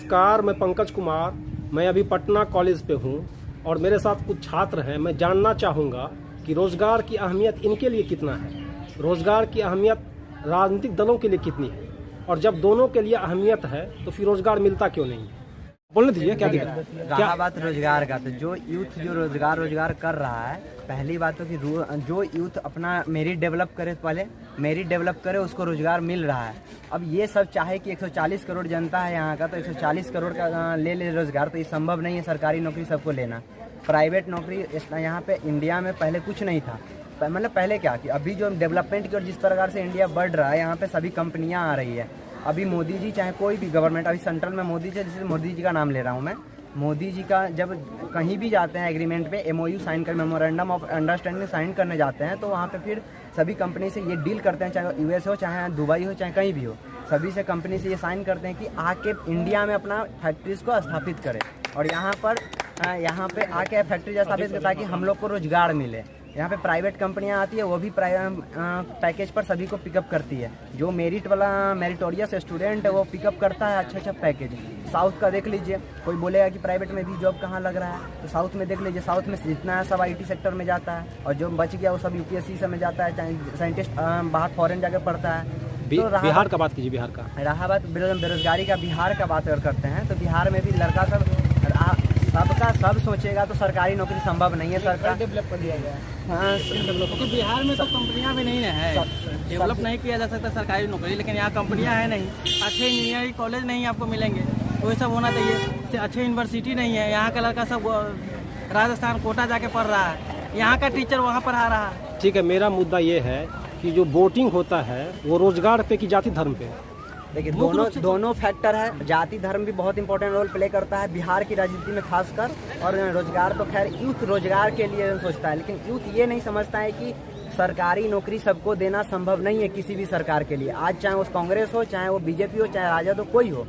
नमस्कार, मैं पंकज कुमार। मैं अभी पटना कॉलेज पे हूँ और मेरे साथ कुछ छात्र हैं। मैं जानना चाहूँगा कि रोज़गार की अहमियत इनके लिए कितना है, रोज़गार की अहमियत राजनीतिक दलों के लिए कितनी है, और जब दोनों के लिए अहमियत है तो फिर रोज़गार मिलता क्यों नहीं है। बोलने दीजिए क्या दिक्कत है। रहा बात रोजगार का, तो जो यूथ जो रोजगार कर रहा है, पहली बात तो कि जो यूथ अपना मेरिट डेवलप करे, पहले मेरिट डेवलप करे, उसको रोजगार मिल रहा है। अब ये सब चाहे कि 140 करोड़ जनता है यहाँ का, तो 140 करोड़ का ले रोजगार, तो ये संभव नहीं है सरकारी नौकरी सबको लेना। प्राइवेट नौकरी यहाँ पे इंडिया में पहले कुछ नहीं था। मतलब पहले क्या कि अभी जो डेवलपमेंट की और जिस प्रकार से इंडिया बढ़ रहा है, यहाँ पे सभी कंपनियाँ आ रही है। अभी मोदी जी चाहे कोई भी गवर्नमेंट, अभी सेंट्रल में मोदी जी, जैसे मोदी जी का नाम ले रहा हूँ मैं, मोदी जी का जब कहीं भी जाते हैं एग्रीमेंट पे MOU साइन कर, मेमोरेंडम ऑफ अंडरस्टैंडिंग साइन करने जाते हैं, तो वहाँ पे फिर सभी कंपनी से ये डील करते हैं, चाहे US हो, चाहे दुबई हो, चाहे कहीं भी हो, सभी से कंपनी से ये साइन करते हैं कि आके इंडिया में अपना फैक्ट्रीज को स्थापित करें और यहाँ पे आके फैक्ट्री स्थापित करें ताकि हम लोग को रोजगार मिले। यहाँ पे प्राइवेट कंपनियाँ आती है, वो भी पैकेज पर सभी को पिकअप करती है। जो मेरिटोरियस स्टूडेंट है वो पिकअप करता है अच्छा पैकेज। साउथ का देख लीजिए, कोई बोलेगा कि प्राइवेट में भी जॉब कहाँ लग रहा है, तो साउथ में देख लीजिए, साउथ में जितना है सब IT सेक्टर में जाता है, और जो बच गया वो सब UPSC से में जाता है, चाहे साइंटिस्ट बाहर फॉरेन जाकर पढ़ता है। तो बिहार का बात कीजिए, बिहार का रहा बात बेरोजगारी का, बिहार का बात अगर करते हैं तो बिहार में भी लड़का सबका सब सोचेगा तो सरकारी नौकरी संभव नहीं है। सरकार डेवलप कर दिया गया है, हाँ, क्योंकि बिहार में तो कंपनियां भी नहीं है, डेवलप नहीं किया जा सकता सरकारी नौकरी, लेकिन यहाँ कंपनियां है नहीं, अच्छे इंजीनियरिंग कॉलेज नहीं आपको मिलेंगे, तो ये सब होना चाहिए। अच्छे यूनिवर्सिटी नहीं है, यहाँ का लड़का सब राजस्थान कोटा जाके पढ़ रहा है, यहाँ का टीचर वहाँ पढ़ा रहा है। ठीक है, मेरा मुद्दा ये है कि जो वोटिंग होता है वो रोजगार पे कि जाति धर्म पे। देखिए दोनों फैक्टर है। जाति धर्म भी बहुत इंपॉर्टेंट रोल प्ले करता है बिहार की राजनीति में खासकर, और रोजगार तो खैर यूथ रोजगार के लिए सोचता है, लेकिन यूथ ये नहीं समझता है कि सरकारी नौकरी सबको देना संभव नहीं है किसी भी सरकार के लिए। आज चाहे वो कांग्रेस हो, चाहे वो BJP हो, चाहे राजद हो, कोई हो,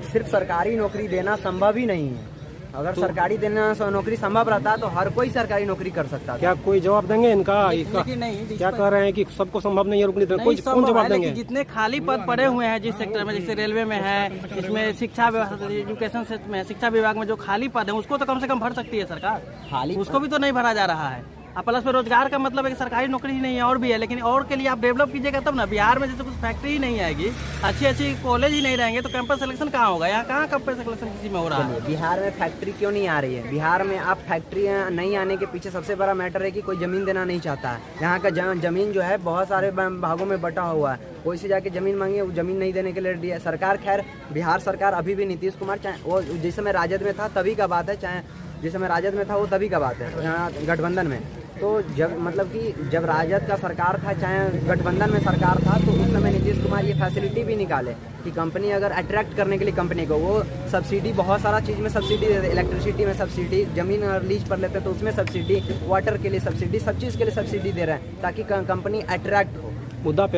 सिर्फ सरकारी नौकरी देना संभव ही नहीं है। अगर तो सरकारी देना नौकरी संभव रहता तो हर कोई सरकारी नौकरी कर सकता था। क्या कोई जवाब देंगे इनका? नहीं, क्या कह रहे हैं कि सबको संभव नहीं है नौकरी देना? कोई कौन जवाब देंगे? जितने खाली पद पड़े हुए हैं जिस सेक्टर में, जैसे रेलवे में है, इसमें शिक्षा एजुकेशन में, शिक्षा विभाग में जो खाली पद है उसको तो कम से कम भर सकती है सरकार, खाली उसको भी तो नहीं भरा जा रहा है। प्लस में रोजगार का मतलब है कि सरकारी नौकरी ही नहीं है, और भी है, लेकिन और के लिए आप डेवलप कीजिएगा तब ना। बिहार में जैसे कुछ फैक्ट्री ही नहीं आएगी, अच्छी कॉलेज ही नहीं रहेंगे, तो कैंपस सिलेक्शन कहाँ होगा? यहाँ कहाँ कैंपस सिलेक्शन किसी में हो रहा है? बिहार में फैक्ट्री क्यों नहीं आ रही है? बिहार में आप फैक्ट्री नहीं आने के पीछे सबसे बड़ा मैटर है कि कोई जमीन देना नहीं चाहता है। यहाँ का जमीन जो है बहुत सारे भागों में बटा हुआ है, कोई से जाके जमीन मांगे वो जमीन नहीं देने के लिए रेडी है सरकार। खैर बिहार सरकार अभी भी नीतीश कुमार, चाहे वो जिस समय राजद में था तभी का बात है, चाहे जिस समय राजद में था वो तभी का बात है, यहाँ गठबंधन में, तो जब राजद का सरकार था, चाहे गठबंधन में सरकार था, तो उस समय नीतीश कुमार ये फैसिलिटी भी निकाले कि कंपनी अगर अट्रैक्ट करने के लिए कंपनी को वो सब्सिडी, बहुत सारा चीज़ में सब्सिडी देते, इलेक्ट्रिसिटी में सब्सिडी, जमीन लीज पर लेते तो उसमें सब्सिडी, वाटर के लिए सब्सिडी, सब चीज़ के लिए सब्सिडी दे रहे हैं ताकि कंपनी अट्रैक्ट हो। मुद्दा पे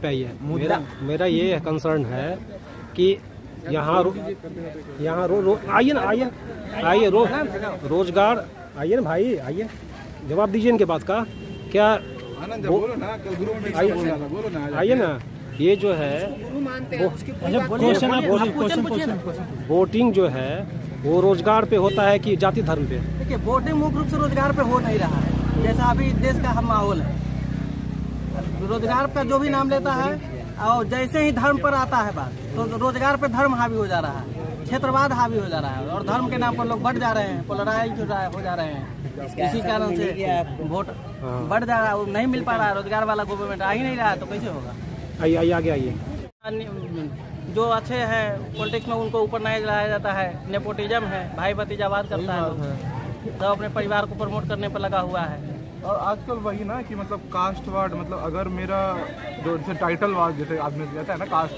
आइए। मेरा ये कंसर्न है कि यहाँ आइए रोजगार, आइए ना भाई, आइए जवाब दीजिए इनके बात का। क्या आइए ना, ये जो है वोटिंग जो है वो रोजगार पे होता है कि जाति धर्म पे? देखिए, वोटिंग मुख्य रूप से रोजगार पे हो नहीं रहा है। जैसा अभी देश का हम माहौल है, रोजगार पे जो भी नाम लेता है, और जैसे ही धर्म पर आता है बात, तो रोजगार पे धर्म हावी हो जा रहा है, क्षेत्रवाद हावी हो जा रहा है, और धर्म के नाम पर लोग बढ़ जा रहे हैं, पोलराइज हो जा रहे हैं। इसी कारण से वोट बढ़ जा रहा है, नहीं मिल पा रहा है, रोजगार वाला गवर्नमेंट आ ही नहीं रहा है, तो कैसे होगा? आइए आगे आइए। जो अच्छे हैं पॉलिटिक्स में उनको ऊपर नहीं लाया जाता है, नेपोटिज्म है, भाई भतीजावाद करता है लोग, सब अपने परिवार को प्रमोट करने पर लगा हुआ है। और आजकल वही ना कि मतलब कास्ट वार्ड, मतलब अगर मेरा जो जैसे टाइटल वार्ड जैसे आदमी कहता है ना, कास्ट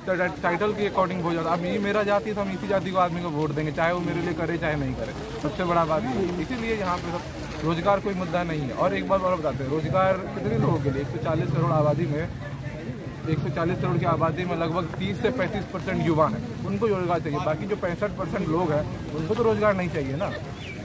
तो टाइटल के अकॉर्डिंग हो जाता है। अब ये मेरा जाति तो हम इसी जाति को आदमी को वोट देंगे, चाहे वो मेरे लिए करे चाहे नहीं करे। सबसे बड़ा बात ये है, इसीलिए यहाँ पे सब रोजगार कोई मुद्दा नहीं है। और एक बार और बताते हैं, रोजगार कितने लोगों के लिए? 140 करोड़ आबादी में, 140 करोड़ की आबादी में लगभग 30 से 35% युवा हैं, उनको रोजगार चाहिए। बाकी जो 65% लोग हैं उनको तो रोजगार नहीं चाहिए ना।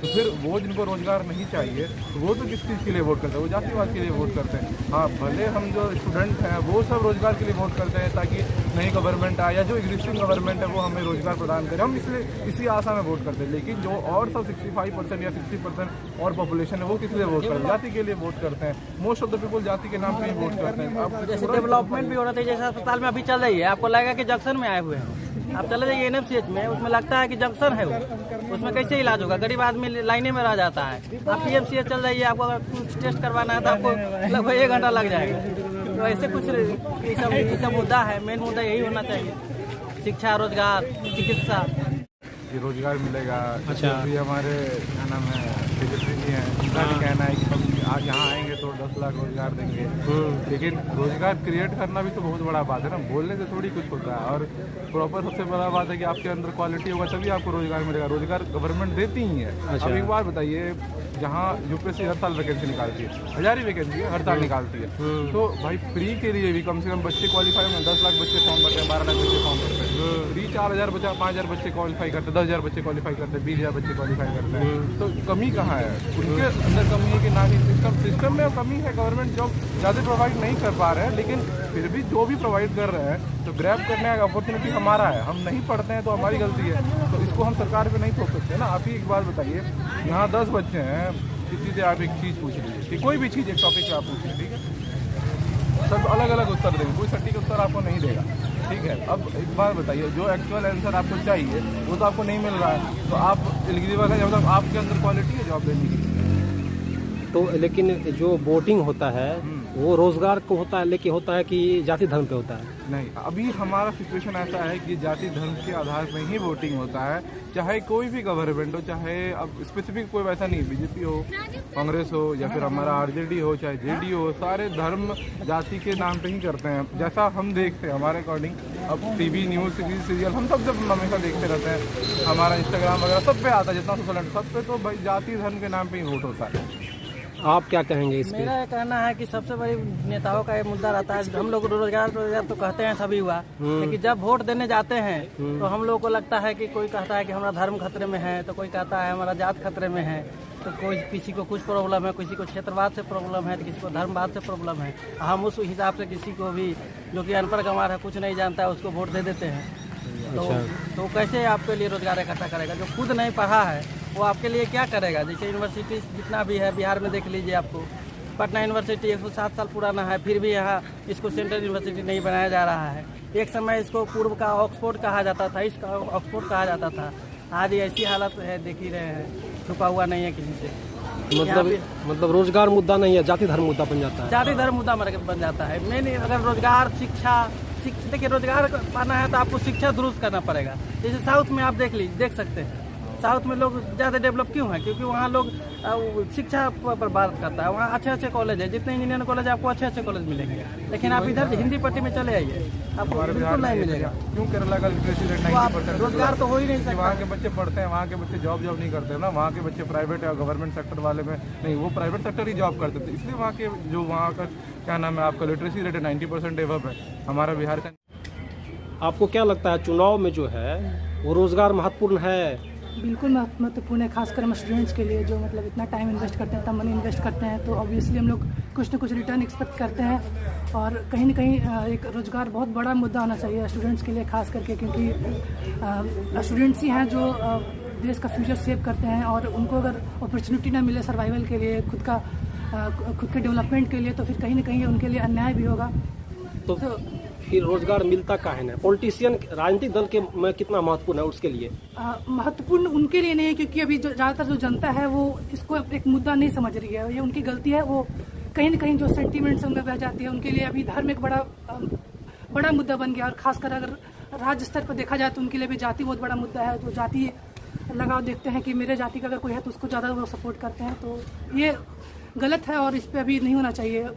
तो फिर वो जिनको रोजगार नहीं चाहिए वो तो किस चीज़ के लिए वोट करते हैं, वो जातिवाद के लिए वोट करते हैं। हाँ, भले हम जो स्टूडेंट हैं वो सब रोजगार के लिए वोट करते हैं ताकि नई गवर्नमेंट आए या जो एग्जिस्टिंग गवर्नमेंट है वो हमें रोजगार प्रदान करे, हम इसलिए इसी आशा में वोट करते हैं। लेकिन जो और सब 65% या 60% और पॉपुलेशन है वो किस लिए वोट करते हैं, जाति के लिए वोट करते हैं। मोस्ट ऑफ द पीपल जाति के नाम पे ही वोट करते हैं। अब जैसे डेवलपमेंट भी हो रहा था, जैसे अस्पताल में अभी चल रही है, आपको लगेगा कि जंक्शन में आए हुए हैं, आप चले जाइए NFCH में, उसमें लगता है कि जंक्शन है वो, उसमें कैसे इलाज होगा, गरीब आदमी लाइने में रह जाता है। आप PMCH चल जाइए, आपको अगर कुछ टेस्ट करवाना है तो आपको लगभग 1 घंटा लग जाएगा। तो ऐसे कुछ ये सब मुद्दा है, मेन मुद्दा यही होना चाहिए, शिक्षा, रोजगार, चिकित्सा। रोजगार मिलेगा। अच्छा। भी हमारे क्या नाम है सेक्रेटरी जी हैं, उनका भी कहना है कि हम आज यहाँ आएंगे तो 10 लाख रोजगार देंगे। लेकिन रोजगार क्रिएट करना भी तो बहुत बड़ा बात है ना, बोलने से थोड़ी कुछ होता है। और प्रॉपर सबसे बड़ा बात है कि आपके अंदर क्वालिटी होगा तभी आपको रोजगार मिलेगा। रोजगार गवर्नमेंट देती ही है। अच्छा। अब एक बार बताइए, जहाँ यूपीएससी हर साल वैकेंसी निकालती है, 1000 ही वैकेंसी है, हर साल निकालती है। तो भाई फ्री के लिए भी कम से कम बच्चे क्वालिफाई में 10 लाख बच्चे फॉर्म भरते हैं, 12 लाख बच्चे फॉर्म भरते हैं। फ्री 4000 बच्चा 5000 बच्चे क्वालिफाई करते हैं, 10,000 बच्चे क्वालिफाई करते हैं, 20,000 बच्चे क्वालिफाई करते हैं। तो कमी कहाँ है? उनके अंदर कमी है कि ना ही सिस्टम में कमी है। गवर्नमेंट जॉब ज़्यादा प्रोवाइड नहीं कर पा रहे हैं, लेकिन फिर भी जो भी प्रोवाइड कर रहे हैं तो ग्रैब करने का अपॉर्चुनिटी हमारा है। हम नहीं पढ़ते हैं तो हमारी गलती है, तो इसको हम सरकार पे नहीं थोप सकते ना। आप ही एक बात बताइए, यहाँ 10 बच्चे हैं, किसी से आप एक चीज़ पूछ लीजिए कि कोई भी चीज़ एक टॉपिक पे आप पूछ लीजिए, ठीक है, सब अलग अलग उत्तर देंगे, कोई सटीक उत्तर आपको नहीं देगा, ठीक है। अब एक बात बताइए, जो एक्चुअल आंसर आपको चाहिए वो तो आपको नहीं मिल रहा है, तो आप एलिजिबल है, मतलब आपके अंदर क्वालिटी है जॉब लेने की। तो लेकिन जो वोटिंग होता है वो रोजगार को होता है, लेकिन होता है कि जाति धर्म पे होता है। नहीं, अभी हमारा सिचुएशन ऐसा है कि जाति धर्म के आधार पर ही वोटिंग होता है, चाहे कोई भी गवर्नमेंट हो, चाहे अब स्पेसिफिक कोई वैसा नहीं, बीजेपी हो, कांग्रेस हो, या फिर हमारा RJD हो, चाहे JDU हो, सारे धर्म जाति के नाम पे ही करते हैं। जैसा हम देखते हैं हमारे अकॉर्डिंग, अब TV न्यूज़ सीरियल हम सब जब हमेशा देखते रहते हैं, हमारा इंस्टाग्राम वगैरह सब पे आता है, जितना सोशल सब पे तो भाई जाति धर्म के नाम पे ही वोट होता है। आप क्या कहेंगे इस पे? मेरा ये कहना है कि सबसे बड़ी नेताओं का ये मुद्दा रहता है, हम लोग रोजगार तो कहते हैं सभी हुआ, लेकिन जब वोट देने जाते हैं तो हम लोग को लगता है कि कोई कहता है कि हमारा धर्म खतरे में है, तो कोई कहता है हमारा जात खतरे में है, तो कोई किसी को कुछ प्रॉब्लम है, किसी को क्षेत्रवाद से प्रॉब्लम है, तो किसी को धर्मवाद से प्रॉब्लम है। हम उस हिसाब से किसी को भी जो कि अनपढ़ गंवार है, कुछ नहीं जानता है, उसको वोट दे देते हैं। तो कैसे आपके लिए रोजगार इकट्ठा करेगा? जो खुद नहीं पढ़ा है वो आपके लिए क्या करेगा? जैसे यूनिवर्सिटी जितना भी है बिहार में देख लीजिए, आपको पटना यूनिवर्सिटी 107 साल पुराना है, फिर भी यहाँ इसको सेंट्रल यूनिवर्सिटी नहीं बनाया जा रहा है। एक समय इसको पूर्व का ऑक्सफोर्ड कहा जाता था, इसका ऑक्सफोर्ड कहा जाता था। आज ऐसी हालत है, देख ही रहे हैं, छुपा हुआ नहीं है किसी से। मतलब रोजगार मुद्दा नहीं है, जाति धर्म मुद्दा बन जाता है। जाति धर्म मुद्दा बन जाता है। मेन अगर रोजगार, शिक्षा, देखिए रोजगार पाना है तो आपको शिक्षा दुरुस्त करना पड़ेगा। जैसे साउथ में आप देख सकते हैं, साउथ में लोग ज़्यादा डेवलप क्यों है? क्योंकि वहाँ लोग शिक्षा पर बात करता है, वहाँ अच्छे कॉलेज है, जितने इंजीनियरिंग कॉलेज है आपको अच्छे कॉलेज मिलेंगे। लेकिन आप इधर हिंदी पट्टी में चले आइए, आपको बिल्कुल नहीं मिलेगा। क्यों केरला का लिटरेसी रेट 90% रोजगार तो हो ही नहीं सकता। वहाँ के बच्चे पढ़ते हैं, वहाँ के बच्चे जॉब नहीं करते ना, वहाँ के बच्चे प्राइवेट या गवर्नमेंट सेक्टर वाले में नहीं, वो प्राइवेट सेक्टर ही जॉब करते थे, इसलिए वहाँ के जो वहाँ का क्या नाम है आपका लिटरेसी रेट है 90% एवब है। हमारा बिहार का। आपको क्या लगता है चुनाव में जो है वो रोजगार महत्वपूर्ण है? बिल्कुल महत्वपूर्ण है, खासकर हम स्टूडेंट्स के लिए जो मतलब इतना टाइम इन्वेस्ट करते हैं, तब मनी इन्वेस्ट करते हैं, तो ऑब्वियसली हम लोग कुछ न कुछ रिटर्न एक्सपेक्ट करते हैं। और कहीं न कहीं एक रोज़गार बहुत बड़ा मुद्दा होना चाहिए स्टूडेंट्स के लिए खास करके, क्योंकि स्टूडेंट्स ही हैं जो देश का फ्यूचर सेव करते हैं, और उनको अगर अपॉर्चुनिटी ना मिले सर्वाइवल के लिए, खुद के डेवलपमेंट के लिए, तो फिर कहीं न कहीं उनके लिए अन्याय भी होगा। तो फिर रोजगार मिलता काहे ना? पॉलिटिशियन राजनीतिक दल के में कितना महत्वपूर्ण है उसके लिए? महत्वपूर्ण उनके लिए नहीं है, क्योंकि अभी जो ज़्यादातर जो जनता है वो इसको एक मुद्दा नहीं समझ रही है। ये उनकी गलती है, वो कहीं न कहीं जो सेंटीमेंट्स उनमें बह जाती है, उनके लिए अभी धर्म एक बड़ा मुद्दा बन गया। और खासकर अगर राज्य स्तर पर देखा जाए तो उनके लिए भी जाति बहुत बड़ा मुद्दा है। तो जाति लगाव देखते हैं कि मेरे जाति का अगर कोई है तो उसको ज़्यादा वो सपोर्ट करते हैं, तो ये गलत है और इस पर अभी नहीं होना चाहिए।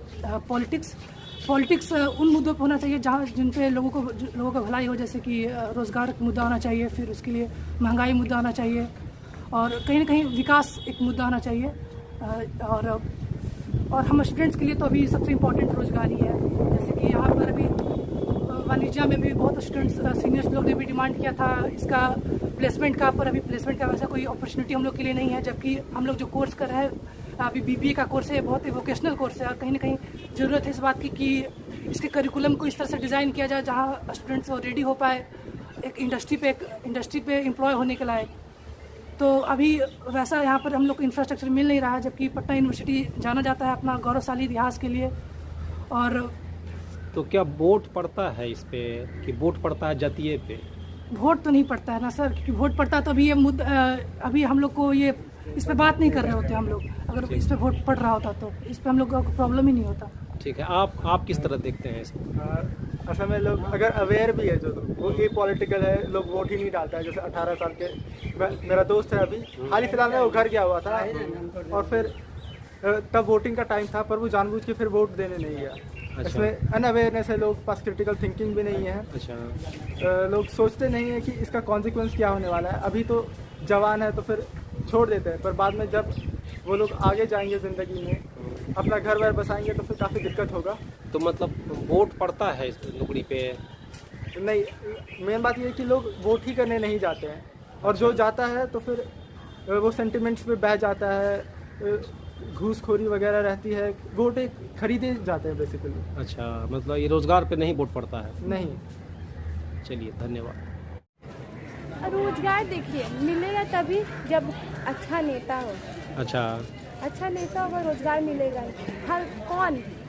पॉलिटिक्स उन मुद्दों पर होना चाहिए जहाँ जिन पे लोगों को भलाई हो, जैसे कि रोज़गार मुद्दा होना चाहिए, फिर उसके लिए महंगाई मुद्दा होना चाहिए, और कहीं ना कहीं विकास एक मुद्दा होना चाहिए। और हम स्टूडेंट्स के लिए तो अभी सबसे इम्पोर्टेंट रोज़गार ही है। जैसे कि यहाँ पर अभी वाणिज्य में भी बहुत स्टूडेंट्स सीनियर्स लोग ने भी डिमांड किया था इसका प्लेसमेंट का, पर अभी प्लेसमेंट का वैसा कोई अपॉर्चुनिटी हम लोग के लिए नहीं है। जबकि हम लोग जो कोर्स कर रहे हैं अभी BBA का कोर्स है, बहुत ही वोकेशनल कोर्स है और कहीं ना कहीं ज़रूरत है इस बात की कि इसके करिकुलम को इस तरह से डिज़ाइन किया जाए जहाँ स्टूडेंट्स रेडी हो पाए एक इंडस्ट्री पे एम्प्लॉय होने के लायक। तो अभी वैसा यहाँ पर हम लोग को इंफ्रास्ट्रक्चर मिल नहीं रहा है, जबकि पटना यूनिवर्सिटी जाना जाता है अपना गौरवशाली इतिहास के लिए। और तो क्या वोट पड़ता है इस पे कि वोट पड़ता है जातीय पे? वोट तो नहीं पड़ता है ना सर, क्योंकि वोट पड़ता तो अभी ये अभी हम लोग को ये इस पे बात नहीं कर रहे होते हम लोग। अगर इस पे वोट पड़ रहा होता तो इस पे हम लोग को प्रॉब्लम ही नहीं होता। ठीक है, आप किस तरह देखते हैं इसको? असल में लोग अगर अवेयर भी है जो वो ये पॉलिटिकल है, लोग वोट ही नहीं डालता है। जैसे 18 साल के मेरा दोस्त है, अभी हाल ही फिलहाल में वो घर गया हुआ था और फिर तब वोटिंग का टाइम था पर वो जानबूझ के फिर वोट देने नहीं गया। अच्छा। इसमें अनअवेयरनेस है, लोग पास क्रिटिकल थिंकिंग भी नहीं है। अच्छा। लोग सोचते नहीं है कि इसका कॉन्सिक्वेंस क्या होने वाला है। अभी तो जवान है तो फिर छोड़ देते हैं, पर बाद में जब वो लोग आगे जाएंगे ज़िंदगी में, अपना घर वर बसाएंगे तो फिर काफ़ी दिक्कत होगा। तो मतलब वोट पड़ता है इस नौकरी पे? नहीं, मेन बात ये है कि लोग वोट ही करने नहीं जाते हैं और जो जाता है तो फिर वो सेंटिमेंट्स पे बह जाता है, घूसखोरी वगैरह रहती है, वोट एक खरीदे जाते हैं बेसिकली। अच्छा, मतलब ये रोजगार पे नहीं वोट पड़ता है? नहीं। चलिए, धन्यवाद। रोजगार देखिए मिलेगा तभी जब अच्छा नेता हो। अच्छा नेता होगा रोजगार मिलेगा ही।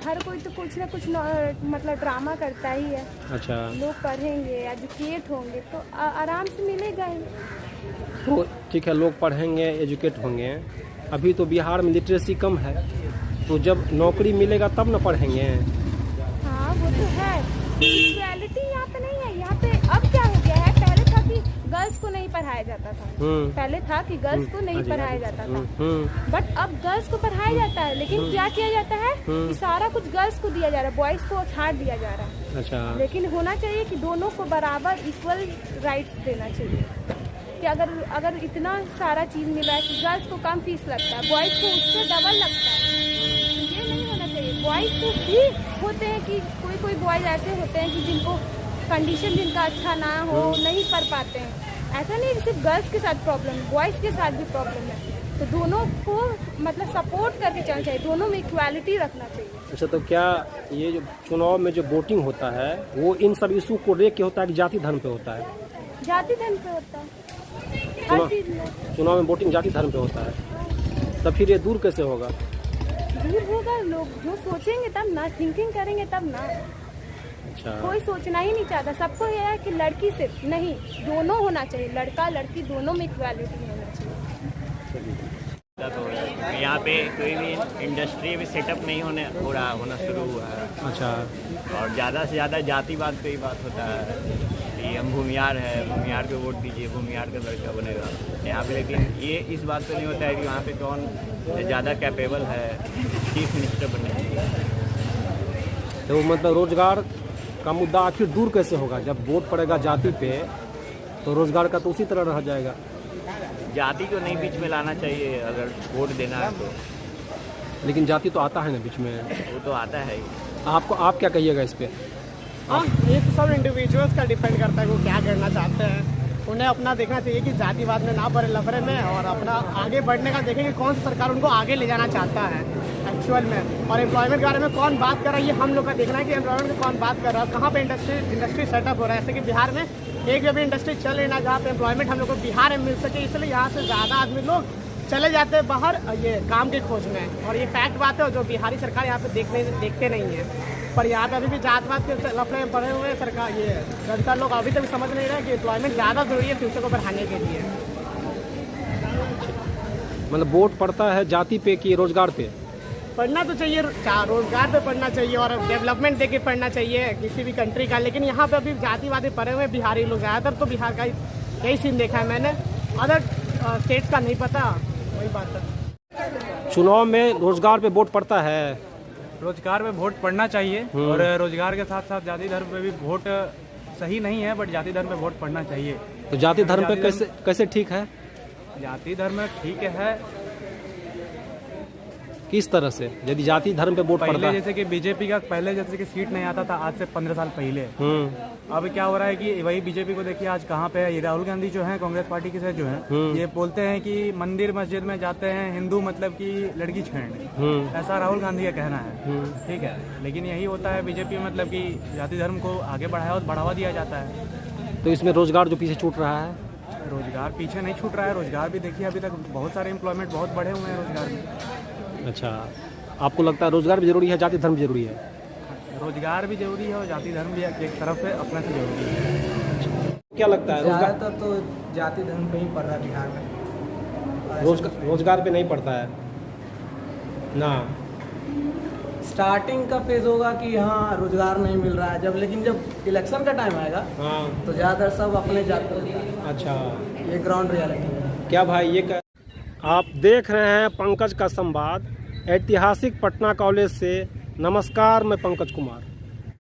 हर कोई तो कुछ ना कुछ मतलब ड्रामा करता ही है। अच्छा। लोग पढ़ेंगे, एजुकेट होंगे तो आराम से मिलेगा ही। तो ठीक है, लोग पढ़ेंगे, एजुकेट होंगे। अभी तो बिहार में लिटरेसी कम है, तो जब नौकरी मिलेगा तब न पढ़ेंगे। हाँ वो तो है, इक्वालिटी यहाँ पे नहीं है। यहाँ पे अब क्या हो गया है, पहले था कि गर्ल्स को नहीं पढ़ाया जाता था। पहले था कि गर्ल्स को नहीं पढ़ाया जाता था, बट अब गर्ल्स को पढ़ाया जाता है। लेकिन क्या किया जाता है कि सारा कुछ गर्ल्स को दिया जा रहा है, बॉयज को छाड़ दिया जा रहा है। अच्छा। लेकिन होना चाहिए कि दोनों को बराबर इक्वल राइट्स देना चाहिए। कि अगर इतना सारा चीज मिला है कि गर्ल्स को कम फीस लगता है, बॉयज को उससे डबल लगता है, ये नहीं होना चाहिए। बॉयज को भी होते हैं कि कोई बॉयज ऐसे होते हैं कि जिनको कंडीशन जिनका अच्छा ना हो, नहीं पढ़ पाते हैं। ऐसा नहीं सिर्फ गर्ल्स के साथ प्रॉब्लम है, बॉयज के साथ भी प्रॉब्लम है। तो दोनों को मतलब सपोर्ट करके चलना चाहिए, दोनों में इक्वालिटी रखना चाहिए। अच्छा, तो क्या ये जो चुनाव में जो वोटिंग होता है वो इन सब इशू को लेके होता है कि जाति धर्म पे होता है? जाति धर्म पे होता है हर चीज में। चुनाव में वोटिंग जाति धर्म पे होता है, तब फिर ये दूर कैसे होगा? दूर होगा, लोग जो सोचेंगे तब ना, थिंकिंग करेंगे तब ना। अच्छा। कोई सोचना ही नहीं चाहता, सबको यह है कि लड़की सिर्फ नहीं, दोनों होना चाहिए, लड़का लड़की दोनों में इक्वालिटी होना चाहिए। यहाँ पे कोई भी इंडस्ट्री भी सेटअप नहीं होना शुरू हुआ है। अच्छा। और ज़्यादा से ज़्यादा जातिवाद पे ही बात होता है कि हम भूमियार है, भूमियार को वोट दीजिए, भूमियार का लड़का बनेगा यहाँ पे। लेकिन ये इस बात पे नहीं होता है कि वहाँ पे कौन ज़्यादा कैपेबल है चीफ मिनिस्टर बनने के लिए। तो मतलब रोजगार का मुद्दा आखिर दूर कैसे होगा? जब वोट पड़ेगा जाति पे तो रोजगार का तो उसी तरह रह जाएगा। जाति को नहीं बीच में लाना चाहिए अगर वोट देना है तो। लेकिन जाति तो आता है ना बीच में। वो तो आता है ही। आप क्या कहिएगा इस पे? हाँ, ये तो सब इंडिविजुअल्स का डिपेंड करता है वो क्या करना चाहते हैं। उन्हें अपना देखना चाहिए कि जातिवाद में ना पड़े, लफड़े में, और अपना आगे बढ़ने का देखें कि कौन सी सरकार उनको आगे ले जाना चाहता है एक्चुअल में। और एम्प्लॉयमेंट के बारे में कौन बात कर रहा है, ये हम लोग का देखना है कि एम्प्लॉयमेंट में कौन बात कर रहा है, कहाँ पे इंडस्ट्री सेटअप हो रहा है। जैसे कि बिहार में एक भी इंडस्ट्री चल रही ना जहाँ पे एम्प्लॉयमेंट हम लोग को बिहार में मिल सके, इसलिए यहाँ से ज़्यादा आदमी लोग चले जाते हैं बाहर ये काम के खोज में। और ये फैक्ट बात है जो बिहारी सरकार यहाँ पे देखते नहीं है। पर यहाँ पे अभी भी जातवाद के लफड़े में पड़े हुए सरकार, ये जनता लोग अभी तक समझ नहीं रहे कि एम्प्लॉयमेंट ज़्यादा जरूरी है फ्यूचर को बढ़ाने के लिए। मतलब वोट पड़ता है जाति पे कि रोजगार पे? पढ़ना तो चाहिए, रोजगार पे पढ़ना चाहिए और डेवलपमेंट देके पढ़ना चाहिए किसी भी कंट्री का। लेकिन यहाँ पे अभी जातिवादी पढ़े हुए बिहारी लोग, ज़्यादातर तो बिहार का यही सीन देखा है मैंने, अदर स्टेट्स का नहीं पता। वही बात है। चुनाव में रोजगार पे वोट पड़ता है? रोजगार में वोट पड़ना चाहिए और रोजगार के साथ साथ जाति धर्म पे भी वोट सही नहीं है, बट जाति धर्म पे वोट पड़ना चाहिए। तो जाति धर्म पे कैसे ठीक है? जाति धर्म ठीक है किस तरह से यदि जाति धर्म पे वोट पड़ता पहले है? जैसे कि बीजेपी का पहले जैसे कि सीट नहीं आता था आज से 15 साल पहले। अब क्या हो रहा है कि वही बीजेपी को देखिए आज कहाँ पे है। ये राहुल गांधी जो है कांग्रेस पार्टी के से जो है ये बोलते हैं कि मंदिर मस्जिद में जाते हैं हिंदू मतलब कि लड़की छेड़ने, ऐसा राहुल गांधी का कहना है। ठीक है, लेकिन यही होता है बीजेपी मतलब कि जाति धर्म को आगे बढ़ावा दिया जाता है। तो इसमें रोजगार जो पीछे छूट रहा है? रोजगार पीछे नहीं छूट रहा है, रोजगार भी देखिए अभी तक बहुत सारे एम्प्लॉयमेंट बहुत बढ़े हुए हैं रोजगार में। अच्छा, आपको लगता है रोजगार भी जरूरी है, जाति धर्म भी जरूरी है? रोजगार भी जरूरी है और जाति धर्म भी एक तरफ है अपने से जरूरी है। क्या लगता है ज़्यादातर तो जाति धर्म पे ही पड़ रहा है बिहार में। रोजगार पे नहीं पड़ता है ना? स्टार्टिंग का फेज होगा कि हाँ रोजगार नहीं मिल रहा है जब, लेकिन जब इलेक्शन का टाइम आएगा हाँ। तो ज़्यादातर सब अपने जात पर। अच्छा, ये ग्राउंड रियलिटी है। क्या भाई आप देख रहे हैं पंकज का संवाद ऐतिहासिक पटना कॉलेज से। नमस्कार, मैं पंकज कुमार।